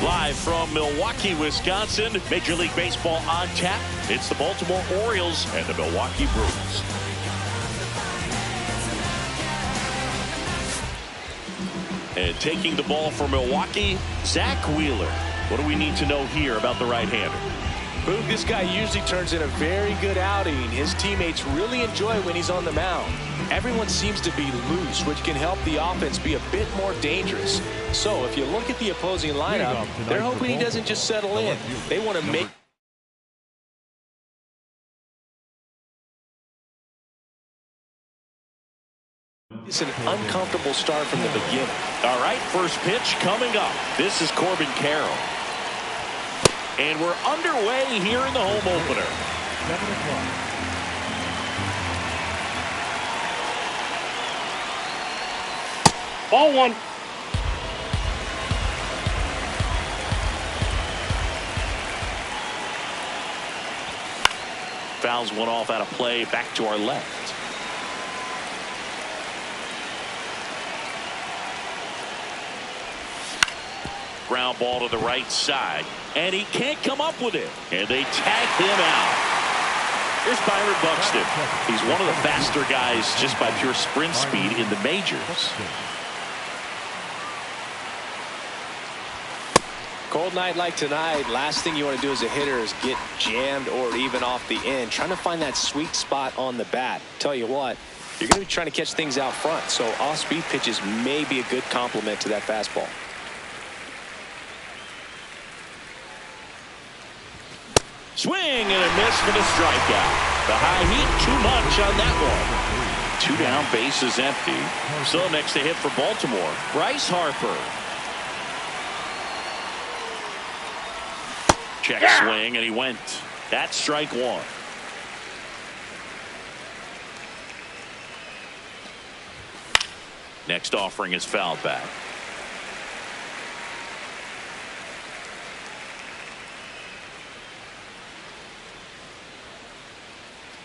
Live from Milwaukee, Wisconsin, Major League Baseball on tap. It's the Baltimore Orioles and the Milwaukee Brewers. And taking the ball for Milwaukee, Zach Wheeler. What do we need to know here about the right-hander? Boog, this guy usually turns in a very good outing. His teammates really enjoy when he's on the mound. Everyone seems to be loose, which can help the offense be a bit more dangerous. So if you look at the opposing lineup, they're hoping he doesn't just settle in. They want to make... It's an uncomfortable start from the beginning. All right, first pitch coming up. This is Corbin Carroll. And we're underway here in the home opener. 7 o'clock. Ball one. Fouls one off out of play, back to our left. Ground ball to the right side, and he can't come up with it, and they tag him out. Here's Byron Buxton. He's one of the faster guys just by pure sprint speed in the majors. Cold night like tonight, last thing you want to do as a hitter is get jammed or even off the end, trying to find that sweet spot on the bat. Tell you what, you're going to be trying to catch things out front, so off-speed pitches may be a good complement to that fastball. Swing and a miss for the strikeout. The high heat, too much on that one. 2 down, base is empty. So next to hit for Baltimore, Bryce Harper. Check swing, and he went. That's strike one. Next offering is fouled back.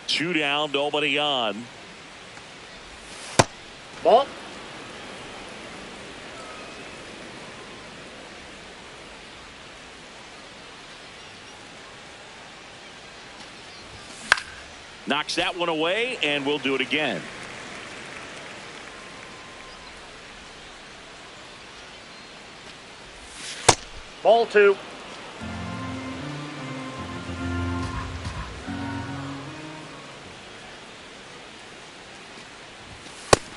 Two down, nobody on. Ball. Knocks that one away, and we'll do it again. Ball two.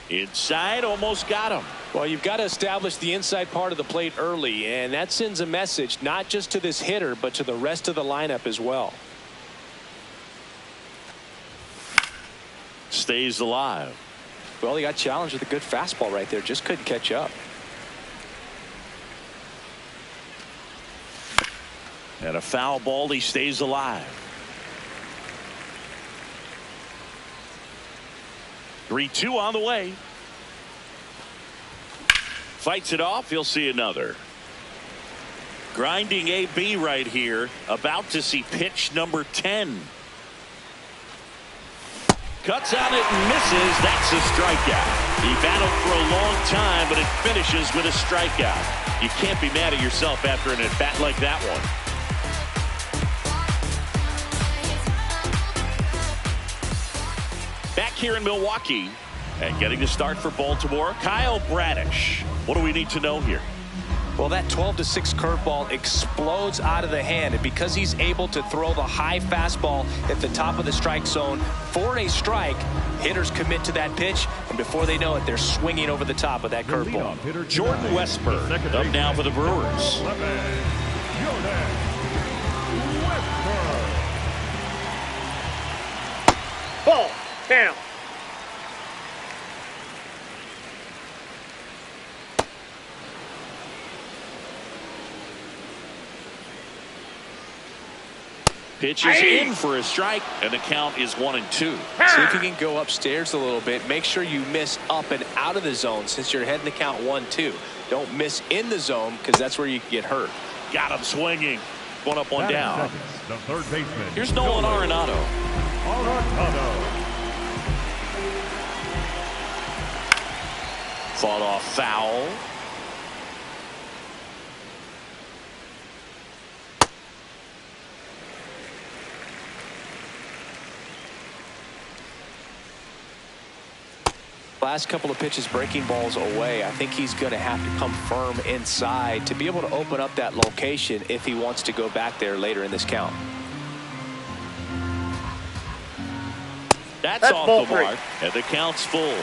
Inside, almost got him. Well, you've got to establish the inside part of the plate early, and that sends a message not just to this hitter, but to the rest of the lineup as well. Stays alive. Well, he got challenged with a good fastball right there, just couldn't catch up. And a foul ball, he stays alive. 3-2 on the way. Fights it off. He'll see another. Grinding AB right here. About to see pitch number 10. Cuts on it and misses. That's a strikeout. He battled for a long time, but it finishes with a strikeout. You can't be mad at yourself after an at-bat like that one. Back here in Milwaukee and getting the start for Baltimore, Kyle Bradish. What do we need to know here? Well, that 12-6 curveball explodes out of the hand, and because he's able to throw the high fastball at the top of the strike zone for a strike, hitters commit to that pitch, and before they know it, they're swinging over the top of that curveball. Jordan Westburg up now for the Brewers. Ball. Down. Pitch is in for a strike, and the count is 1-2. See if you can go upstairs a little bit. Make sure you miss up and out of the zone since you're heading the count 1-2. Don't miss in the zone because that's where you can get hurt. Got him swinging. One up, one down. The third baseman. Here's Nolan Arenado. Fought off foul. Last couple of pitches breaking balls away. I think he's going to have to come firm inside to be able to open up that location if he wants to go back there later in this count. That's off the mark, and the count's full.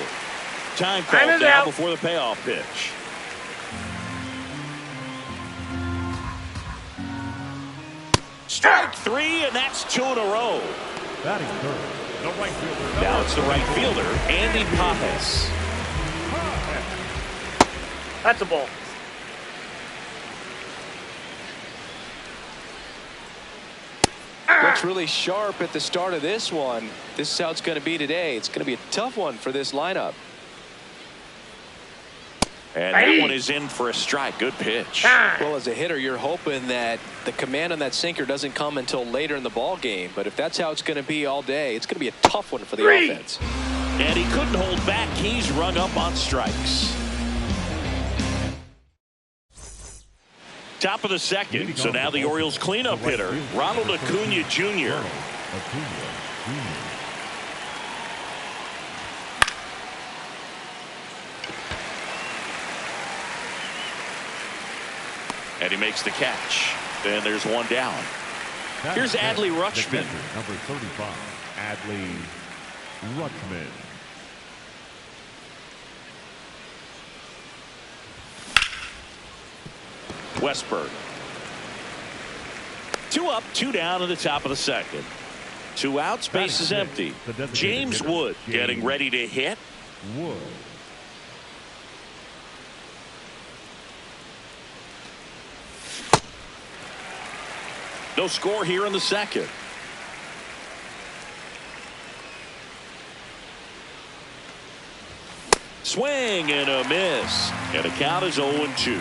Time called now before the payoff pitch. Strike three, and that's 2 in a row. Batting third, the right fielder. Now it's the right fielder, Andy Pappas. That's a ball. Looks really sharp at the start of this one. This is how it's going to be today. It's going to be a tough one for this lineup. And that one is in for a strike. Good pitch. Well, as a hitter, you're hoping that the command on that sinker doesn't come until later in the ball game. But if that's how it's going to be all day, it's going to be a tough one for the offense. And he couldn't hold back. He's rung up on strikes. Top of the second. So now the Orioles cleanup hitter, Ronald Acuna Jr. And he makes the catch. And there's one down. Here's Adley Rutschman. Number 35, Adley Rutschman. Westberg. 2 up, 2 down in the top of the second. 2 outs, base is empty. James Wood getting ready to hit. Wood. No score here in the second. Swing and a miss. And the count is 0-2.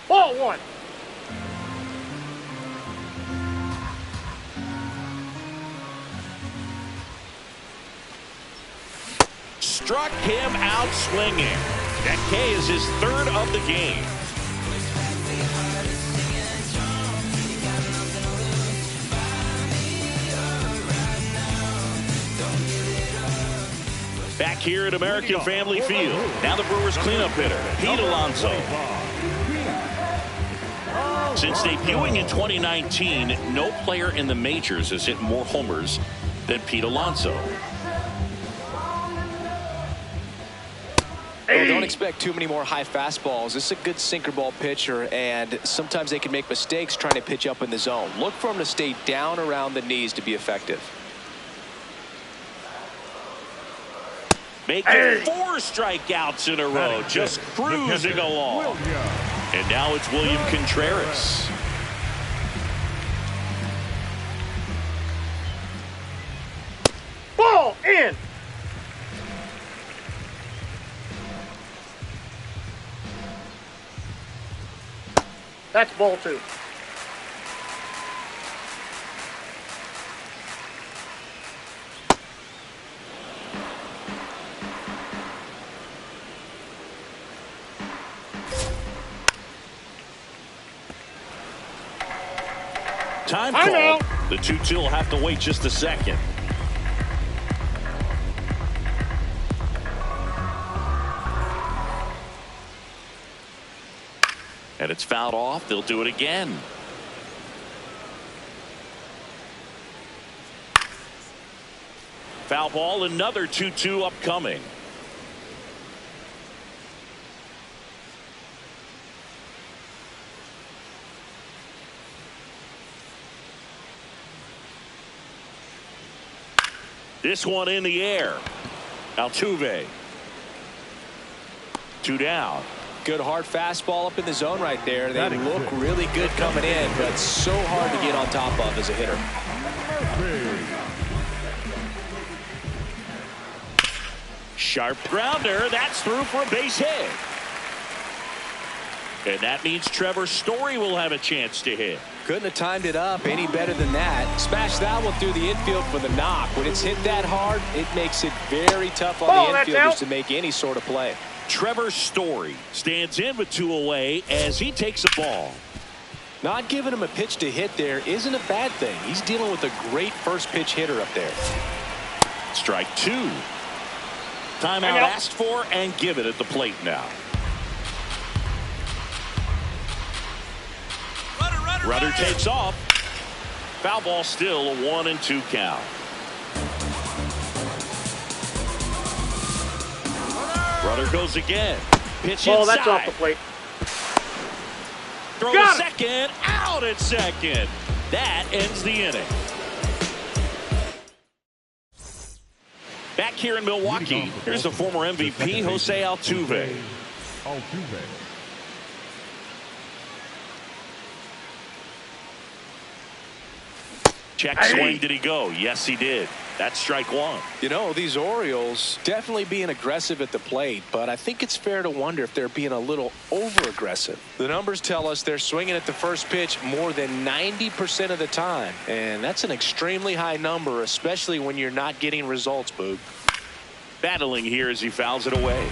Ball one. Struck him out swinging. That K is his 3rd of the game. Back here at American Family Field. Now the Brewers cleanup hitter, Pete Alonso. Since debuting in 2019, no player in the majors has hit more homers than Pete Alonso. Well, don't expect too many more high fastballs. This is a good sinker ball pitcher, and sometimes they can make mistakes trying to pitch up in the zone. Look for him to stay down around the knees to be effective. Making 4 strikeouts in a row, just cruising along. And now it's William Contreras. Ball in. That's ball 2. Time call. The 2-2 will have to wait just a second. And it's fouled off. They'll do it again. Foul ball, another 2-2 upcoming. This one in the air. Altuve. 2 down. Good hard fastball up in the zone right there. They look really good coming in, but so hard to get on top of as a hitter. Sharp grounder. That's through for a base hit. And that means Trevor Story will have a chance to hit. Couldn't have timed it up any better than that. Smash that one through the infield for the knock. When it's hit that hard, it makes it very tough on the infielders to make any sort of play. Trevor Story stands in with 2 away as he takes a ball. Not giving him a pitch to hit there isn't a bad thing. He's dealing with a great first pitch hitter up there. Strike two. Timeout asked for and given at the plate now. Runner takes off. Foul ball, still a 1-2 count. Runner goes again. Pitch inside. That's off the plate. Throw to second. Out at second. That ends the inning. Back here in Milwaukee, here's the former MVP, Jose Altuve. Check swing. Did he go? Yes, he did. That's strike one. You know, these Orioles definitely being aggressive at the plate, but I think it's fair to wonder if they're being a little over-aggressive. The numbers tell us they're swinging at the first pitch more than 90% of the time, and that's an extremely high number, especially when you're not getting results, Boog. Battling here as he fouls it away.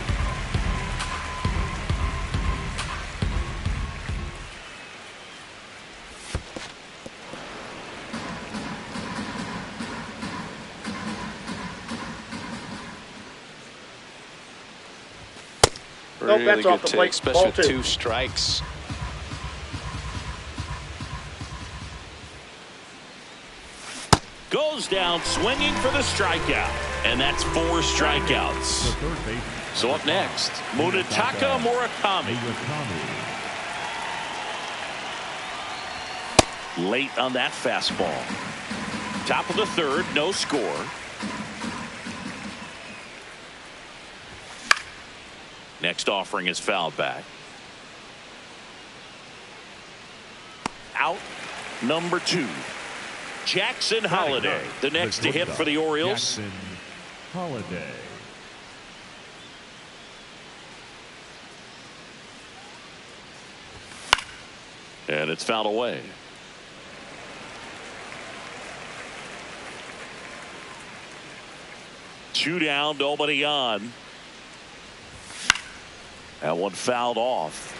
Really that's good off the take, plate. especially with Ball 2. 2 strikes. Goes down swinging for the strikeout. And that's 4 strikeouts. So up next, Munetaka Murakami. Late on that fastball. Top of the third, no score. Next offering is fouled back. Out number 2. Jackson Holiday, the next to hit for the Orioles. Jackson Holiday. And it's fouled away. Two down, nobody on. That one fouled off.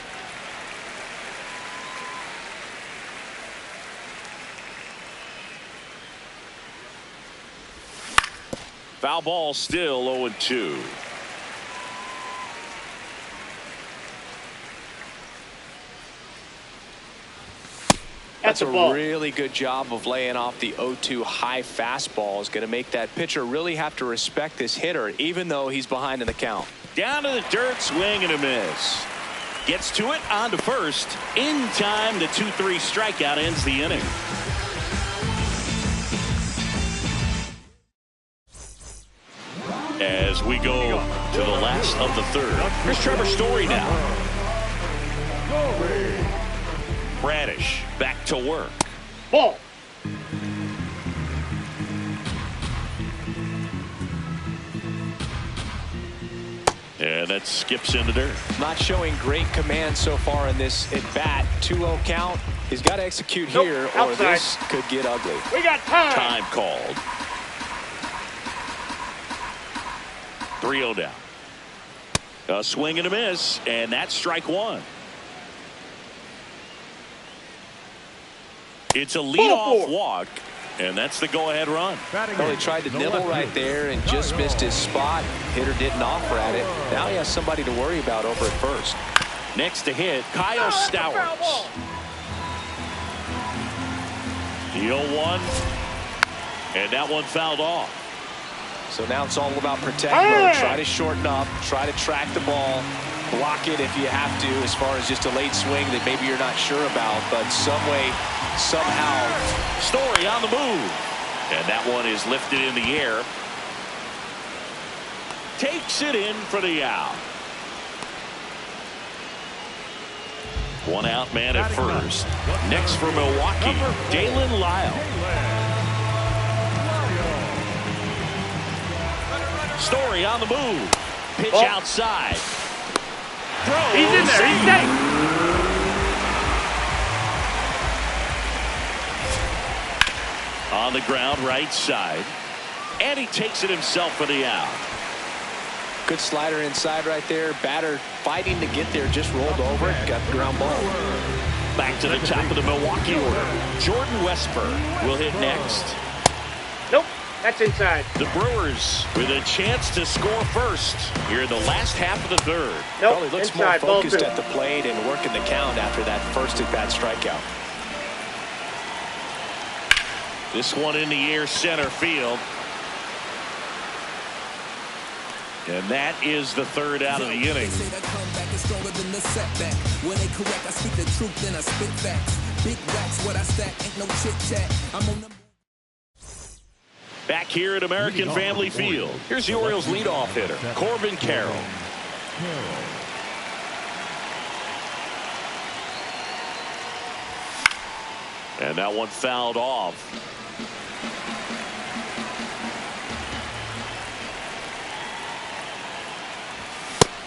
Foul ball, still 0-2. That's a really good job of laying off the 0-2 high fastball. Is going to make that pitcher really have to respect this hitter, even though he's behind in the count. Down to the dirt, swing and a miss. Gets to it, on to first. In time, the 2-3 strikeout ends the inning. As we go to the last of the third. Here's Trevor Story now. Bradish back to work. Ball. And that skips into dirt. Not showing great command so far in this at bat. 2-0 count. He's got to execute here, or this could get ugly. We got time. Time called. 3-0 down. A swing and a miss, and that's strike one. It's a leadoff walk, and that's the go-ahead run. Well, he tried to nibble right there and just missed his spot. Hitter didn't offer at it. Now he has somebody to worry about over at first. Next to hit, Kyle Stowers. The 0-1, and that one fouled off. So now it's all about protect mode. Try to shorten up, try to track the ball, block it if you have to, as far as just a late swing that maybe you're not sure about, but some way, somehow. Story on the move, and that one is lifted in the air. Takes it in for the out. One out man at first. Next for Milwaukee, Dalen Lyle. Story on the move. Pitch outside. Throw. He's in there. He's safe. On the ground, right side. And he takes it himself for the out. Good slider inside right there. Batter fighting to get there. Just rolled over it. Got the ground ball. Back to the top of the Milwaukee order. Jordan Westburg will hit next. Nope, that's inside. The Brewers with a chance to score first here in the last half of the third. Nope, Probably looks inside, more focused ball at the plate and working the count after that first at-bat strikeout. This one in the air, center field. And that is the third out of the inning. Back here at American Family Field, here's the Orioles leadoff hitter, Corbin Carroll. And that one fouled off.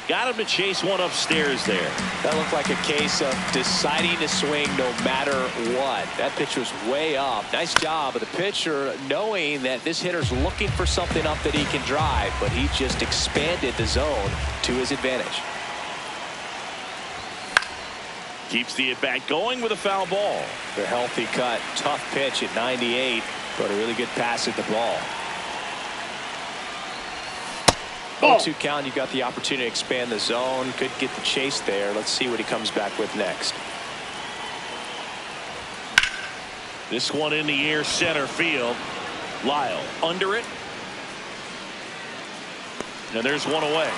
Got him to chase one upstairs there. That looked like a case of deciding to swing no matter what. That pitch was way up. Nice job of the pitcher knowing that this hitter's looking for something up that he can drive, but he just expanded the zone to his advantage. Keeps the at-bat going with a foul ball. The healthy cut. Tough pitch at 98, but a really good pass at the ball. 0-2 count. You got the opportunity to expand the zone. Could get the chase there. Let's see what he comes back with next. This one in the air, center field. Lyle under it. And there's one away.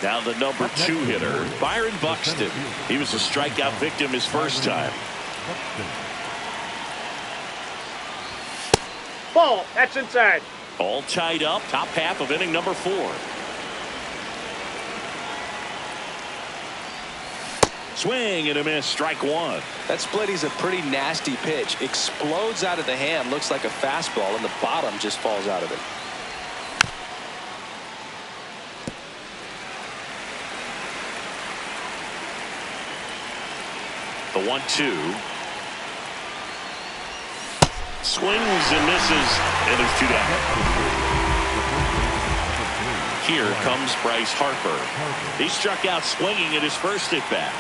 Now the number 2 hitter, Byron Buxton. He was a strikeout victim his first time. Ball, that's inside. All tied up, top half of inning number 4. Swing and a miss, strike 1. That split is a pretty nasty pitch. Explodes out of the hand, looks like a fastball, and the bottom just falls out of it. The 1-2. Swings and misses, and there's 2 down. Here comes Bryce Harper. He struck out swinging at his first at bat.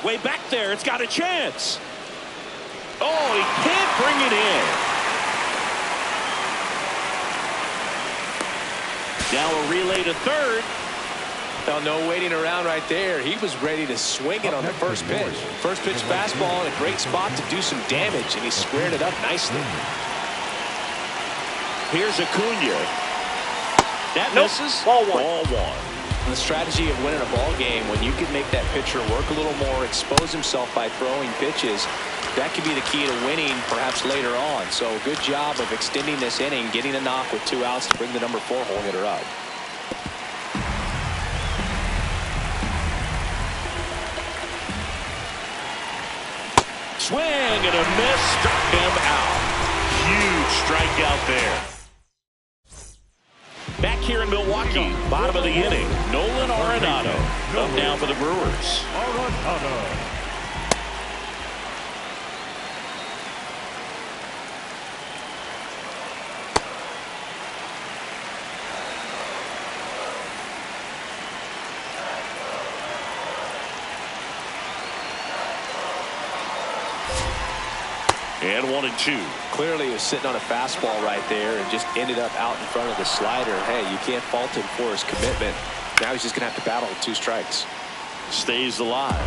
Way back there, it's got a chance. Oh, he can't bring it in. Now a relay to third. Well, no waiting around right there. He was ready to swing it on the first pitch. First pitch fastball in a great spot to do some damage, and he squared it up nicely. Here's Acuna. That misses. Ball 1. Ball 1. The strategy of winning a ball game, when you can make that pitcher work a little more, expose himself by throwing pitches, that could be the key to winning perhaps later on. So good job of extending this inning, getting a knock with 2 outs to bring the number 4 hole hitter up. Swing and a miss, struck him out. Huge strikeout there. Back here in Milwaukee, bottom of the inning, Nolan Arenado up now for the Brewers. And 1-2. Clearly he was sitting on a fastball right there and just ended up out in front of the slider. Hey, you can't fault him for his commitment. Now he's just going to have to battle with 2 strikes. Stays alive.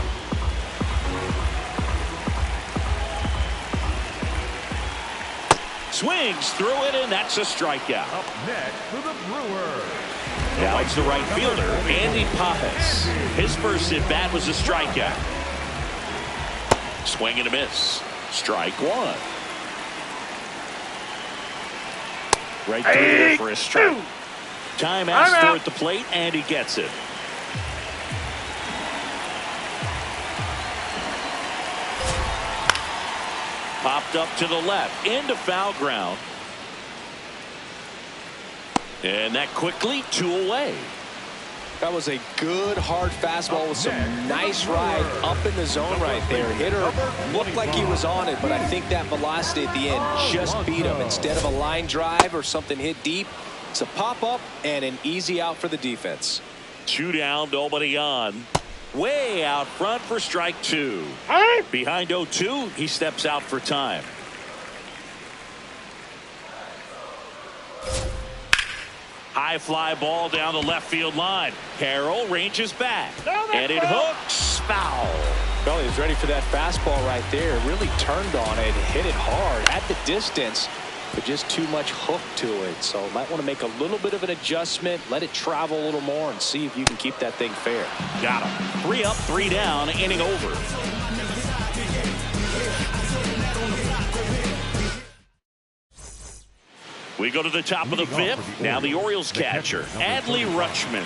Swings through it, and that's a strikeout. Up next for the Brewers. Now it's the right fielder, Andy Pappas. His first at bat was a strikeout. Swing and a miss. Strike 1. Right through there for a strike. Time asked for at the plate, and he gets it. Popped up to the left, into foul ground. And that quickly 2 away. That was a good, hard fastball with some nice ride up in the zone right there. Hitter looked like he was on it, but I think that velocity at the end just beat him. Instead of a line drive or something hit deep, it's a pop-up and an easy out for the defense. 2 down, nobody on. Way out front for strike 2. Behind 0-2, he steps out for time. High fly ball down the left field line. Carroll ranges back. And it hooks foul. Well, he was ready for that fastball right there. Really turned on it, hit it hard at the distance, but just too much hook to it. So might want to make a little bit of an adjustment, let it travel a little more, and see if you can keep that thing fair. Got him. 3 up, 3 down, inning over. We go to the top of the 5th. Now the Orioles catcher, Adley Rutschman.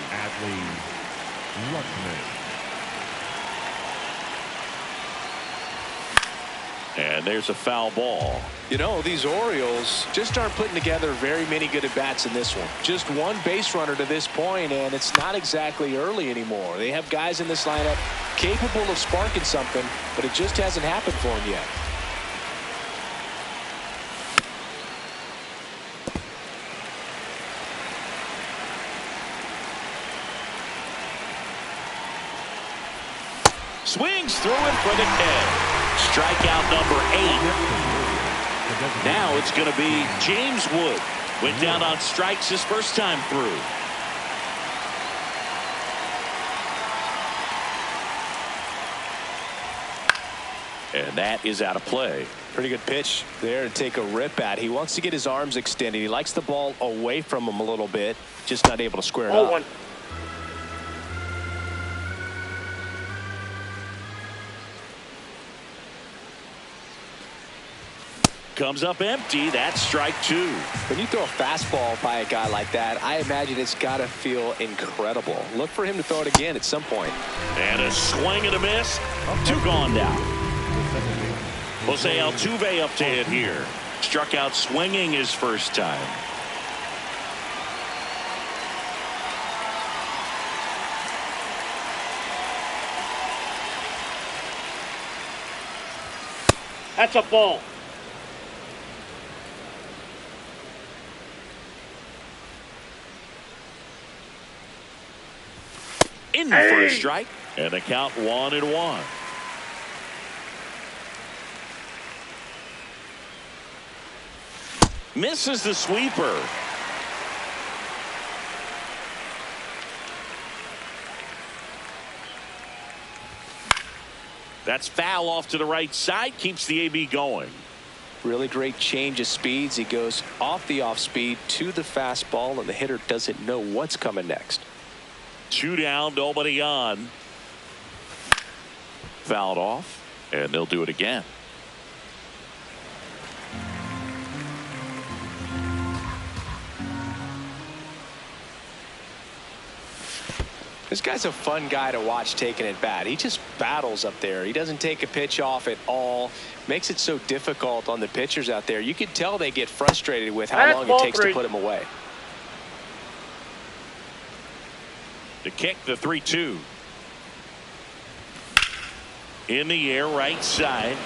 And there's a foul ball. You know, these Orioles just aren't putting together very many good at-bats in this one. Just one base runner to this point, and it's not exactly early anymore. They have guys in this lineup capable of sparking something, but it just hasn't happened for them yet. Swings through it for the K. Strikeout number 8. Now it's going to be James Wood. Went down on strikes his first time through. And that is out of play. Pretty good pitch there to take a rip at. He wants to get his arms extended. He likes the ball away from him a little bit. Just not able to square it up. Comes up empty. That's strike 2. When you throw a fastball by a guy like that, I imagine it's got to feel incredible. Look for him to throw it again at some point. And a swing and a miss. 2 gone down. Jose Altuve up to hit here. Struck out swinging his first time. That's a ball. In for a strike, and the count 1-1. Misses the sweeper. That's foul off to the right side, keeps the AB going. Really great change of speeds. He goes off the off speed to the fastball, and the hitter doesn't know what's coming next. 2 down, nobody on. Fouled off, and they'll do it again. This guy's a fun guy to watch taking at bat. He just battles up there. He doesn't take a pitch off at all. Makes it so difficult on the pitchers out there. You can tell they get frustrated with how long it takes to put him away. To kick the 3-2. In the air, right side.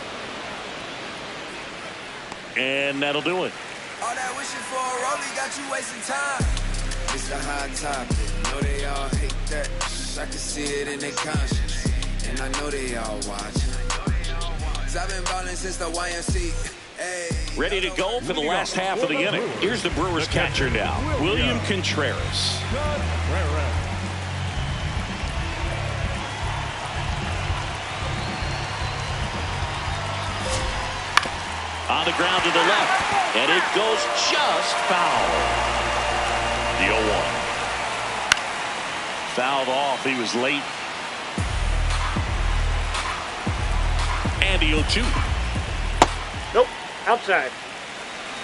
And that'll do it. All that wishing for a rollie got you wasting time. It's a hot topic. Know they all hate that. I can see it in their conscience. And I know they all watch. I've been balling since the YMC. Ready to go for the last half of the inning. Here's the Brewers catcher now, William Contreras. On the ground to the left, and it goes just foul. The 0-1. Fouled off. He was late. And the 0-2. Nope. Outside.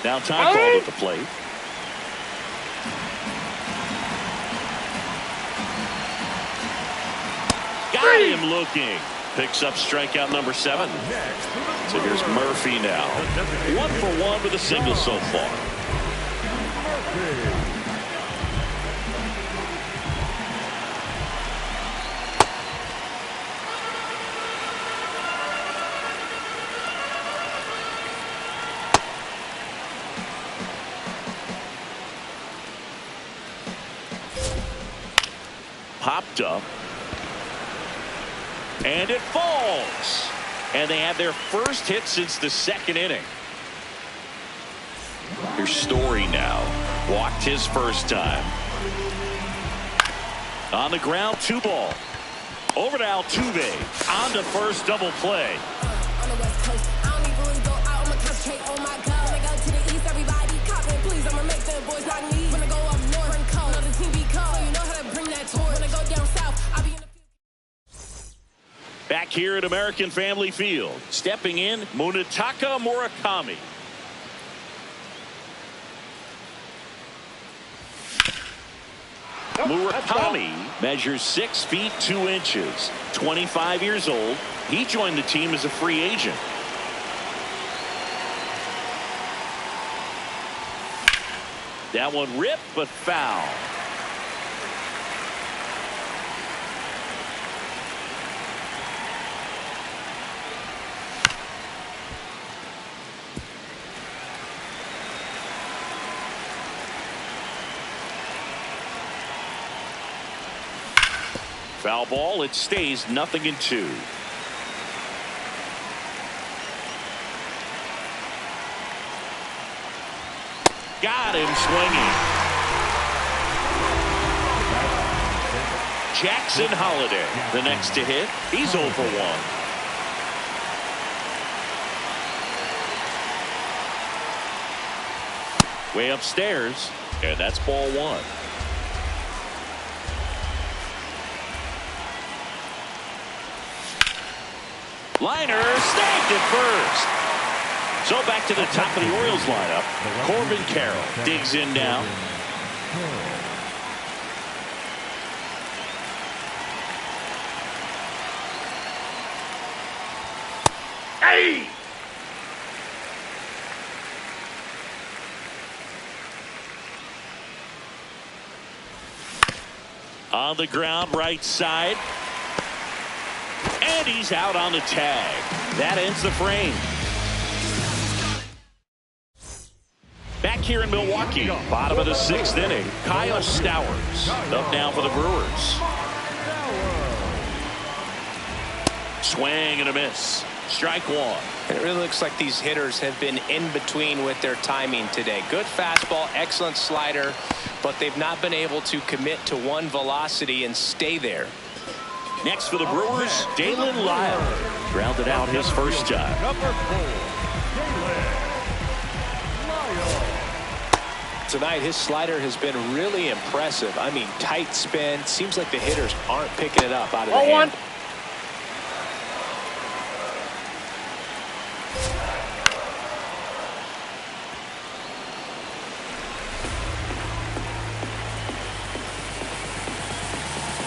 Now time called at the plate. Got him looking. Picks up strikeout number 7. So here's Murphy now. 1 for 1 with a single so far. popped up. And it falls. And they have their first hit since the second inning. Here's Story now. Walked his first time. On the ground, 2 ball. Over to Altuve. On to first, double play. On the West Coast, I don't even really go out. I'ma concentrate on my goal. When I go to the East, everybody copping. Please, I'ma make them boys like me. When I go up north, bring cold. Know the team be cold, so you know how to bring that torch. When I go down south, I'll be in the Back here at American Family Field, stepping in, Munetaka Murakami. Murakami measures 6 feet 2 inches, 25 years old. He joined the team as a free agent. That one ripped, but foul. Foul ball. It stays 0-2. Got him swinging. Jackson Holiday, the next to hit. He's 0 for 1. Way upstairs, and that's ball 1. Liner snagged it first. So back to the top of the Orioles lineup. Corbin Carroll digs in now. Hey! On the ground, right side. And he's out on the tag. That ends the frame. Back here in Milwaukee, bottom of the 6th inning, Kyle Stowers up now for the Brewers. Swing and a miss. Strike 1. It really looks like these hitters have been in between with their timing today. Good fastball, excellent slider, but they've not been able to commit to one velocity and stay there. Next for the Brewers, Dalen Lyle. Grounded out his first time. Number 4, Dalen Lyle. Tonight, his slider has been really impressive. I mean, tight spin. Seems like the hitters aren't picking it up out of the hand.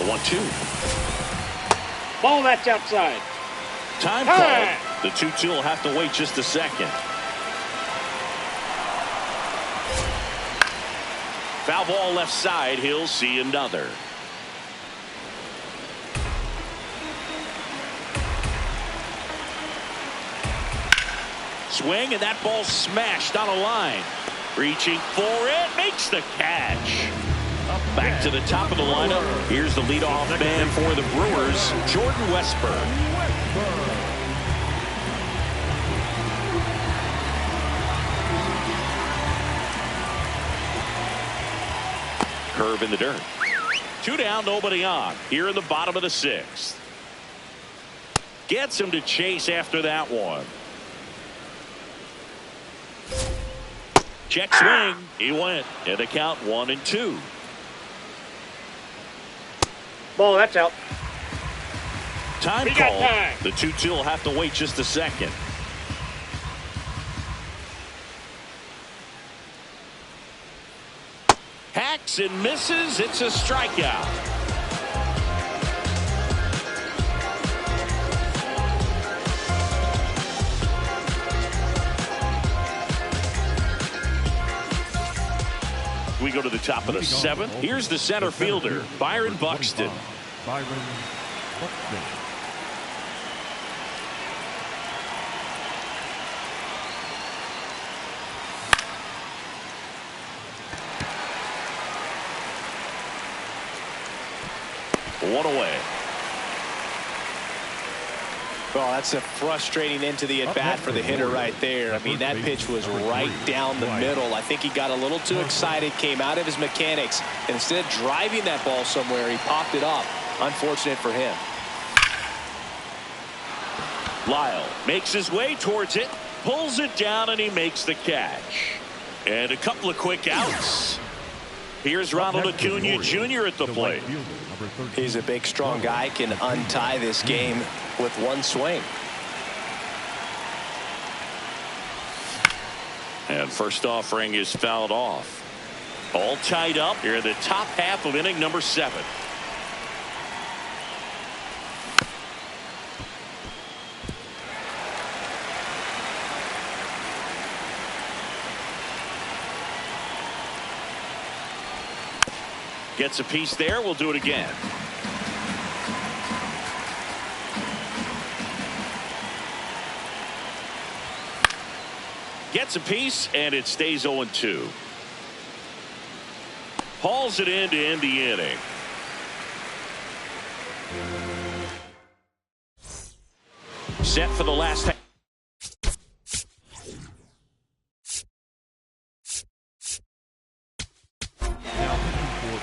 1-2. Ball, that's outside. Time called. The 2-2 will have to wait just a second. Foul ball left side. He'll see another. Swing, and that ball smashed on a line. Reaching for it. Makes the catch. Back to the top of the lineup. Here's the leadoff man for the Brewers, Jordan Westburg. Curve in the dirt. 2 down, nobody on. Here in the bottom of the 6th. Gets him to chase after that one. Check swing. He went. And the count 1-2. Ball, that's out. Time call. The 2-2 will have to wait just a second. Hacks and misses. It's a strikeout. We go to the top of the 7th. Here's the center fielder, Byron Buxton. Byron Buxton. One away. Well, that's a frustrating end to the at-bat for the hitter right there. I mean, that pitch was right down the middle. I think he got a little too excited, came out of his mechanics, and instead of driving that ball somewhere, he popped it up. Unfortunate for him. Lyle makes his way towards it, pulls it down, and he makes the catch. And a couple of quick outs. Here's Ronald Acuna Jr. at the plate. He's a big, strong guy, can untie this game with one swing. And first offering is fouled off. All tied up here in the top half of inning number 7. Gets a piece there. We'll do it again. Gets a piece, and it stays 0-2. Hauls it in to end the inning. Set for the last half.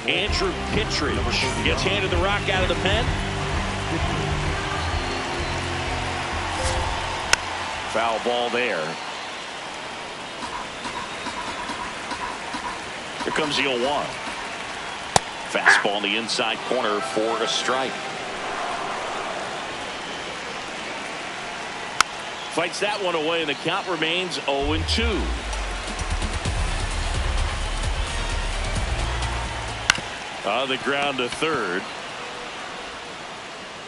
Andrew Kittredge gets handed the rock out of the pen. Foul ball there. Here comes the 0-1. Fastball in the inside corner for a strike. Fights that one away, and the count remains 0-2. On the ground to third.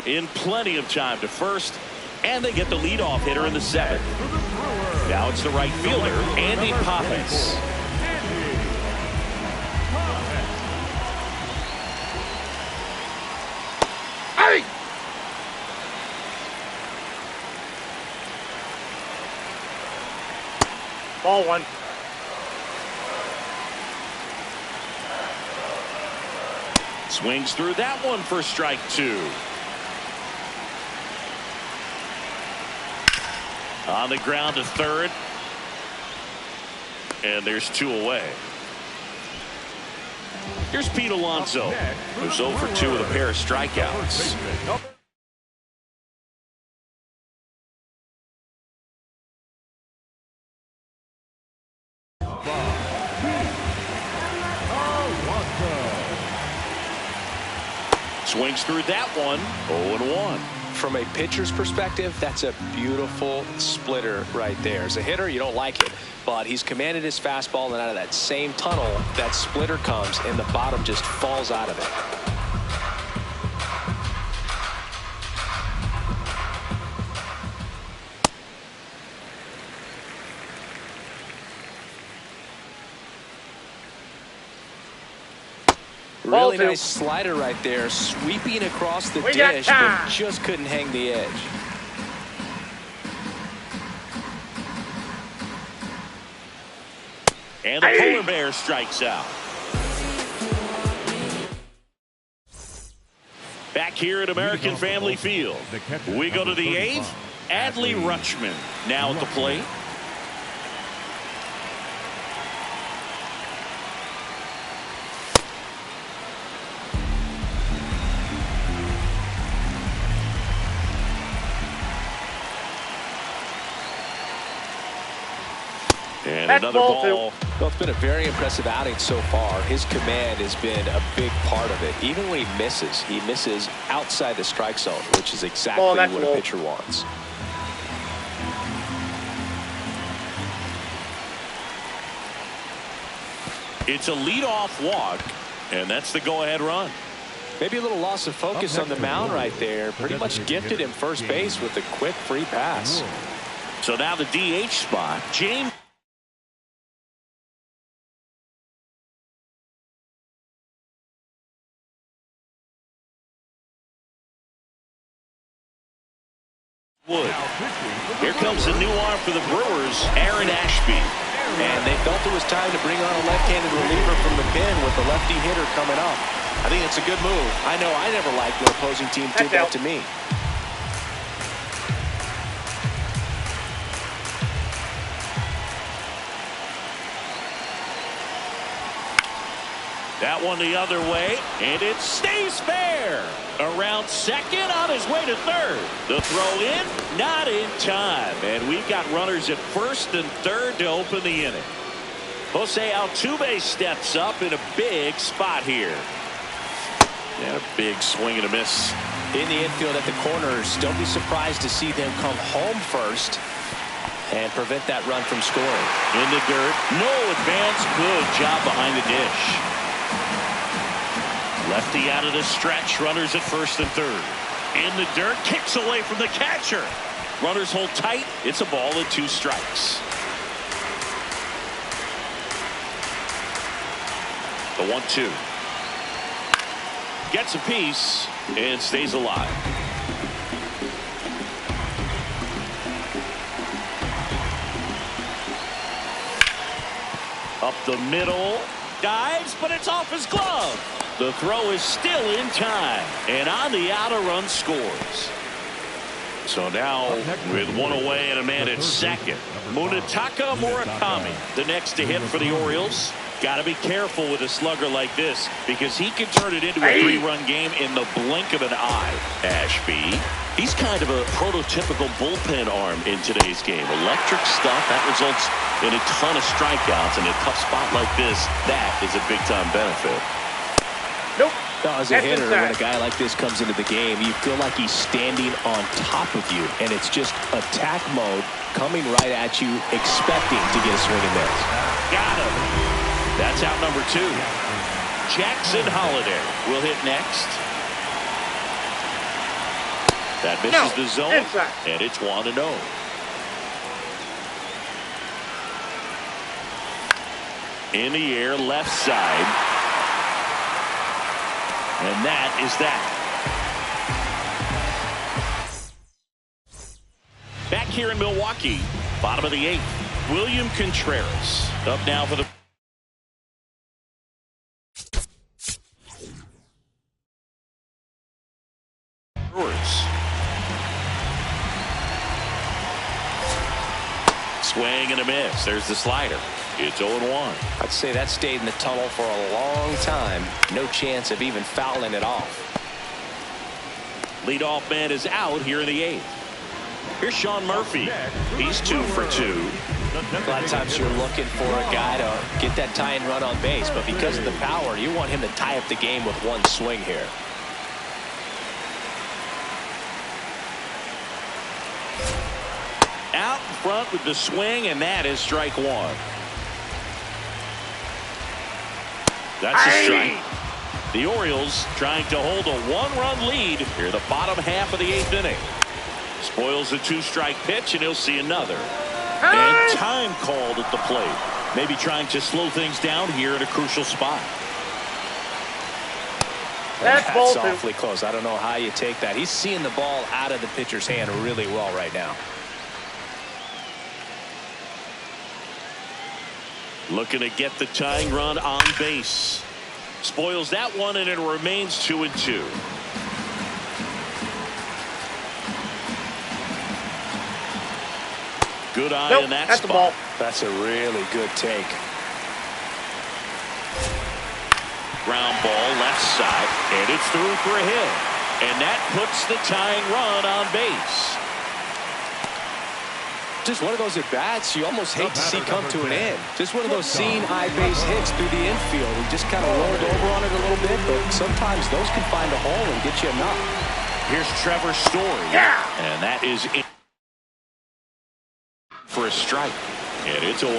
In plenty of time to first, and they get the leadoff hitter in the 7th. Now it's the right fielder, Andy Pappas. Hey! Ball 1. Swings through that one for strike 2. On the ground to third. And there's 2 away. Here's Pete Alonso, who's 0 for 2 with a pair of strikeouts. Swings through that one. 0-1. From a pitcher's perspective, that's a beautiful splitter right there. As a hitter, you don't like it, but he's commanded his fastball, and out of that same tunnel, that splitter comes, and the bottom just falls out of it. Really nice slider right there, sweeping across the dish, but just couldn't hang the edge. And the polar bear strikes out. Back here at American Family Field, we go to the 8th. Adley Rutschman now at the plate. And another ball. Well, it's been a very impressive outing so far. His command has been a big part of it. Even when he misses outside the strike zone, which is exactly what a pitcher wants. It's a leadoff walk, and that's the go-ahead run. Maybe a little loss of focus on the mound right there. Pretty much gifted him first base with a quick free pass. So now the DH spot, James Wood. Here comes the new arm for the Brewers, Aaron Ashby. And they felt it was time to bring on a left-handed reliever from the pen with the lefty hitter coming up. I think it's a good move. I know I never liked when opposing teams did that to me. That one the other way, and it stays fair. Around second, on his way to third. The throw in, not in time. And we've got runners at first and third to open the inning. Jose Altuve steps up in a big spot here. And a big swing and a miss. In the infield at the corners, don't be surprised to see them come home first and prevent that run from scoring. In the dirt, no advance. Good job behind the dish. Lefty out of the stretch, runners at first and third. In the dirt, kicks away from the catcher. Runners hold tight. It's a ball and 2 strikes. The 1-2. Gets a piece and stays alive. Up the middle. Dives, but it's off his glove. The throw is still in time, and on the out, a run scores. So now, with one away and a man at second, Munetaka Murakami, the next to hit for the Orioles. Got to be careful with a slugger like this, because he can turn it into a 3-run game in the blink of an eye. Ashby, he's kind of a prototypical bullpen arm in today's game. Electric stuff that results in a ton of strikeouts, and a tough spot like this, that is a big-time benefit. Nope. As a hitter, when a guy like this comes into the game, you feel like he's standing on top of you, and it's just attack mode coming right at you, expecting to get a swing and miss. Got him. That's out number 2. Jackson Holliday will hit next. That misses the zone, and it's 1-0. In the air, left side. And that is that. Back here in Milwaukee, bottom of the 8th, William Contreras up now for the Brewers. Swing and a miss. There's the slider. It's 0-1. I'd say that stayed in the tunnel for a long time. No chance of even fouling it off. Leadoff man is out here in the 8th. Here's Sean Murphy. He's 2 for 2. A lot of times you're looking for a guy to get that tying run on base, but because of the power, you want him to tie up the game with one swing here. Out in front with the swing, and that is strike 1. That's a strike. The Orioles trying to hold a 1-run lead here the bottom half of the 8th inning. Spoils the 2-strike pitch, and he'll see another. And time called at the plate. Maybe trying to slow things down here at a crucial spot. That's awfully close. I don't know how you take that. He's seeing the ball out of the pitcher's hand really well right now. Looking to get the tying run on base. Spoils that one, and it remains 2-2. Good eye in that spot. Ball. That's a really good take. Ground ball left side, and it's through for a hit. And that puts the tying run on base. Just one of those at-bats you almost hate to see come to an end. Just one of those seeing high base hits through the infield. We just kind of rolled over on it a little bit, but sometimes those can find a hole and get you enough. Here's Trevor Story. Yeah. And that is in for a strike. And it's 0-1.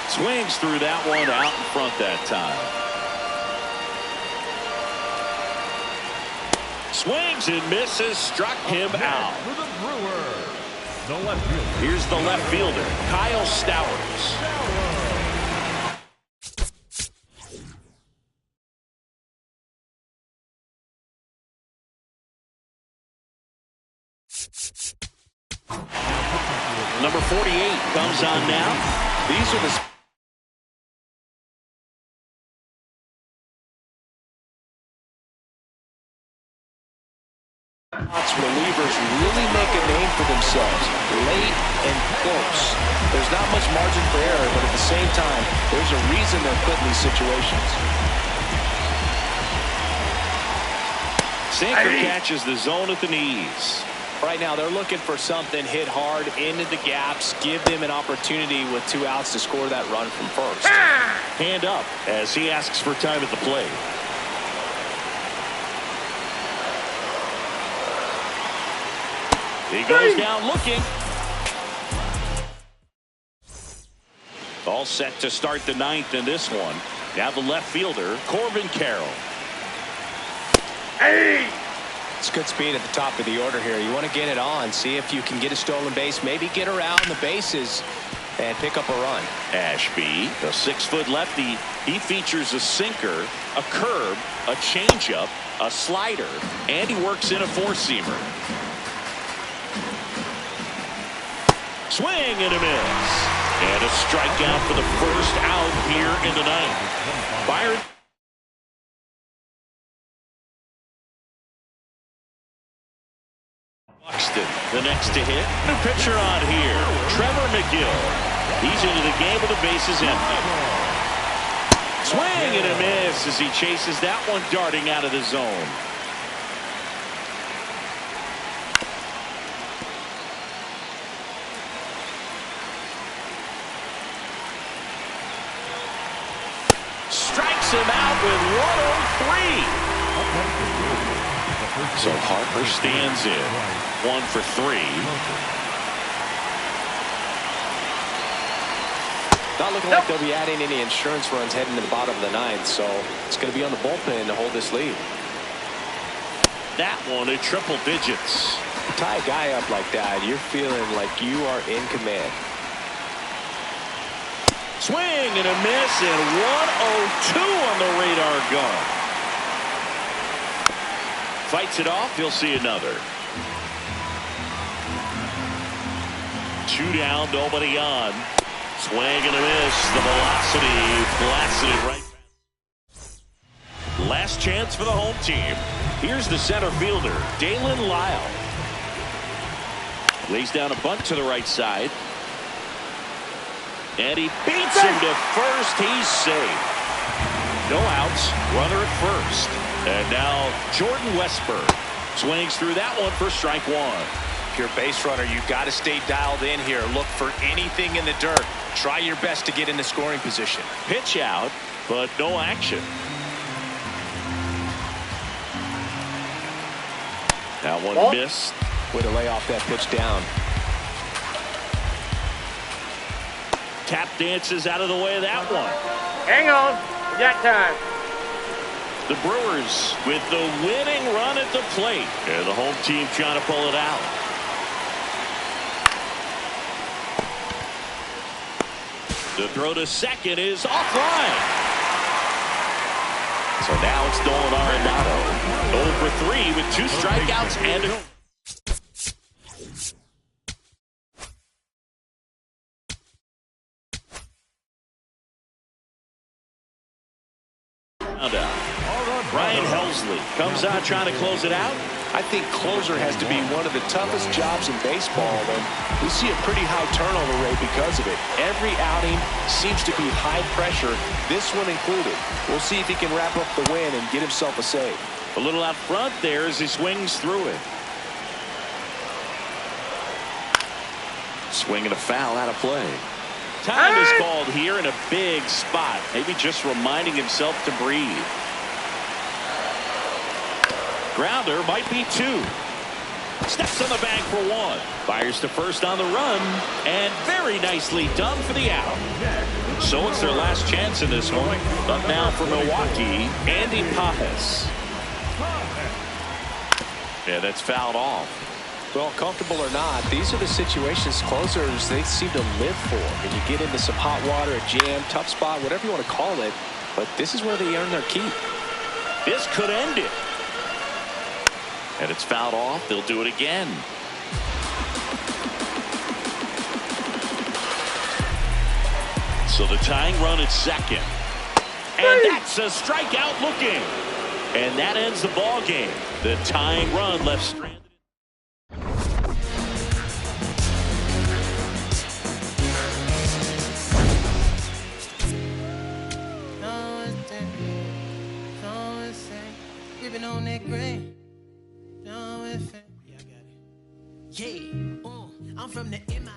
Swings through that one, out in front that time. Swings and misses, struck him out. For the Brewers, the left fielder. Here's the left fielder, Kyle Stowers. Number 48 comes on now. These are the relievers really make a name for themselves late and close. There's not much margin for error, but at the same time, there's a reason they're put in these situations. Sinker catches the zone at the knees. Right now, they're looking for something hit hard into the gaps, give them an opportunity with 2 outs to score that run from first. Hand up as he asks for time at the plate. He goes down looking. All set to start the 9th in this one. Now the left fielder, Corbin Carroll. It's good speed at the top of the order here. You want to get it on, see if you can get a stolen base, maybe get around the bases and pick up a run. Ashby, the 6-foot lefty, he features a sinker, a curve, a changeup, a slider, and he works in a 4-seamer. Swing and a miss. And a strikeout for the first out here in the 9th. Byron. Buxton, the next to hit. New pitcher on here, Trevor McGill. He's into the game with the bases empty. Swing and a miss as he chases that one darting out of the zone. Strikes him out with 103. So Harper stands in 1 for 3. Not looking like they'll be adding any insurance runs heading to the bottom of the 9th, so it's going to be on the bullpen to hold this lead. That one at triple digits. You tie a guy up like that, you're feeling like you are in command. Swing and a miss, and 102 on the radar gun. Fights it off, he'll see another. 2 down, nobody on. Swing and a miss, the velocity blasted it right. Last chance for the home team. Here's the center fielder, Dalen Lyle. Lays down a bunt to the right side. And he beats him to first. He's safe. No outs. Runner at first. And now Jordan Westburg swings through that one for strike 1. If you're a base runner, you've got to stay dialed in here. Look for anything in the dirt. Try your best to get in the scoring position. Pitch out, but no action. That one missed. Way to lay off that pitch down. Tap dances out of the way of that one. Hang on. We got time. The Brewers with the winning run at the plate. And the home team trying to pull it out. The throw to second is offline. So now it's Nolan Arenado. 0 for 3 with 2 strikeouts and a... Ryan Helsley comes out trying to close it out. I think closer has to be one of the toughest jobs in baseball, and we see a pretty high turnover rate because of it. Every outing seems to be high pressure, this one included. We'll see if he can wrap up the win and get himself a save. A little out front there as he swings through it. Swinging a foul out of play. Time is called here in a big spot. Maybe just reminding himself to breathe. Grounder might be 2. Steps on the bag for 1. Fires to first on the run. And very nicely done for the out. So it's their last chance in this one. Up now for Milwaukee, Andy Pajes. Yeah, that's fouled off. Well, comfortable or not, these are the situations closers they seem to live for. And you get into some hot water, a jam, tough spot, whatever you want to call it. But this is where they earn their keep. This could end it. And it's fouled off. They'll do it again. So the tying run at second. And that's a strikeout looking. And that ends the ball game. The tying run left stranded. Gripping on that grain. Yeah, I got it. Yeah, I'm from the MI.